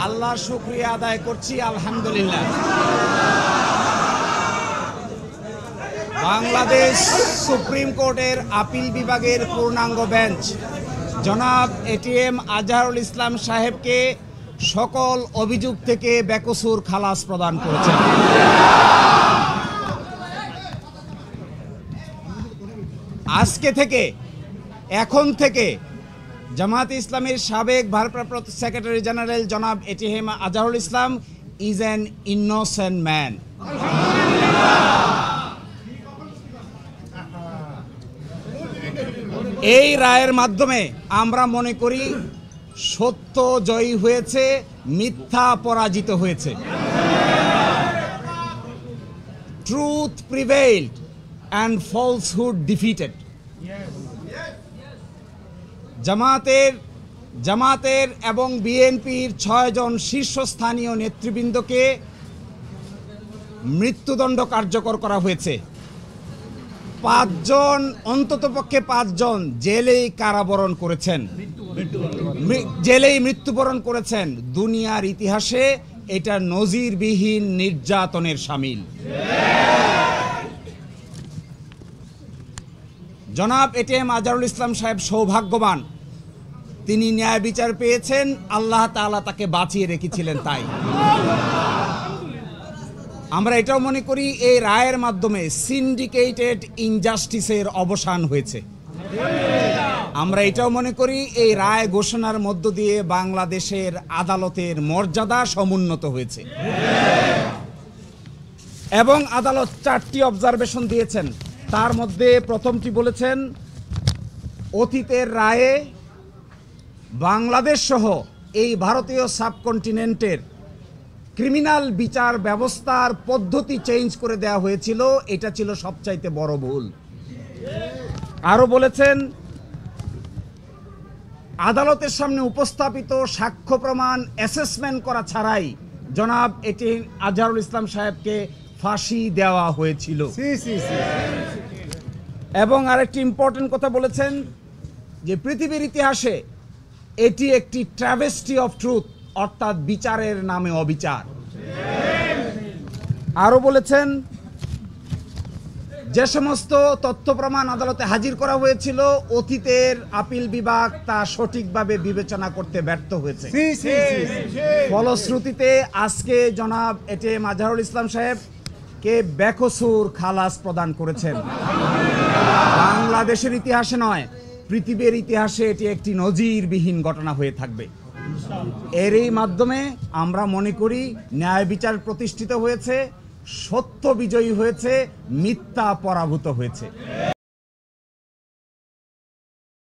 আল্লাহর শুকরিয়া আদায় করছি, আলহামদুলিল্লাহ। বাংলাদেশ সুপ্রিম কোর্টের আপিল বিভাগের পূর্ণাঙ্গ বেঞ্চ জনাব এটিএম আজহারুল ইসলাম সাহেবকে সকল অভিযোগ থেকে বেকসুর খালাস প্রদান করেছেন। আজকে থেকে, এখন থেকে জামায়াতে ইসলামের সাবেক ভারপ্রাপ্ত সেক্রেটারি জেনারেল জনাব ATM Azharul Islam is an innocent man. এই রায়ের মাধ্যমে আমরা মনে করি সত্য জয়ী হয়েছে, মিথ্যা পরাজিত হয়েছে। Truth prevailed and falsehood defeated. জামাতের এবং বিএনপির 6 জন শীর্ষস্থানীয় নেতৃবৃন্দকে মৃত্যুদণ্ড কার্যকর করা হয়েছে। 5 জন, অন্ততপক্ষে 5 জন জেলেই কারাবরণ করেছেন, জেলেই মৃত্যুবরণ করেছেন। দুনিয়ার ইতিহাসে এটা নজিরবিহীন নির্যাতনের শামিল। জনাব এটিএম আজহারুল ইসলাম সাহেব সৌভাগ্যবান, তিনি ন্যায় বিচার পেয়েছেন, আল্লাহ তাআলা তাকে বাঁচিয়ে রেখেছিলেন। তাই আমরা এটাও মনে করি এই রায়ের মাধ্যমে সিন্ডিকেটেড ইনজাস্টিসের অবসান হয়েছে। আমরা এটাও মনে করি এই রায় ঘোষণার মধ্য দিয়ে বাংলাদেশের আদালতের মর্যাদা সমুন্নত হয়েছে। এবং আদালত 4টি অবজারভেশন দিয়েছেন। তার মধ্যে প্রথমটি বলেছেন, অতীতের রায়ে বাংলাদেশ সহ এই ভারতীয় সাবকন্টিনেন্টের ক্রিমিনাল বিচার ব্যবস্থার পদ্ধতি চেঞ্জ করে দেওয়া হয়েছিল, এটা ছিল সবচাইতে বড় ভুল। আরও বলেছেন, আদালতের সামনে উপস্থাপিত সাক্ষ্য প্রমাণ অ্যাসেসমেন্ট করা ছাড়াই জনাব এটিএম আজহারুল ইসলাম সাহেবকে ফাঁসি দেওয়া হয়েছিল। এবং আরেকটি ইম্পর্টেন্ট কথা বলেছেন যে পৃথিবীর ইতিহাসে এটি একটি ট্র্যাভেস্টি অফ ট্রুথ, অর্থাৎ বিচারের নামে অবিচার। আরও বলেছেন, যে সমস্ত তথ্য প্রমাণ আদালতে হাজির করা হয়েছিল অতীতের আপিল বিভাগ তা সঠিকভাবে বিবেচনা করতে ব্যর্থ হয়েছে। ফলশ্রুতিতে আজকে জনাব এটিএম আজহারুল ইসলাম সাহেবকে বেকসুর খালাস প্রদান করেছেন। বাংলাদেশের ইতিহাসে নয়, পৃথিবীর ইতিহাসে এটি একটি নজিরবিহীন ঘটনা হয়ে থাকবে। এরই মাধ্যমে আমরা মনে করি ন্যায় বিচার প্রতিষ্ঠিত হয়েছে, সত্য বিজয়ী হয়েছে, মিথ্যা পরাভূত হয়েছে।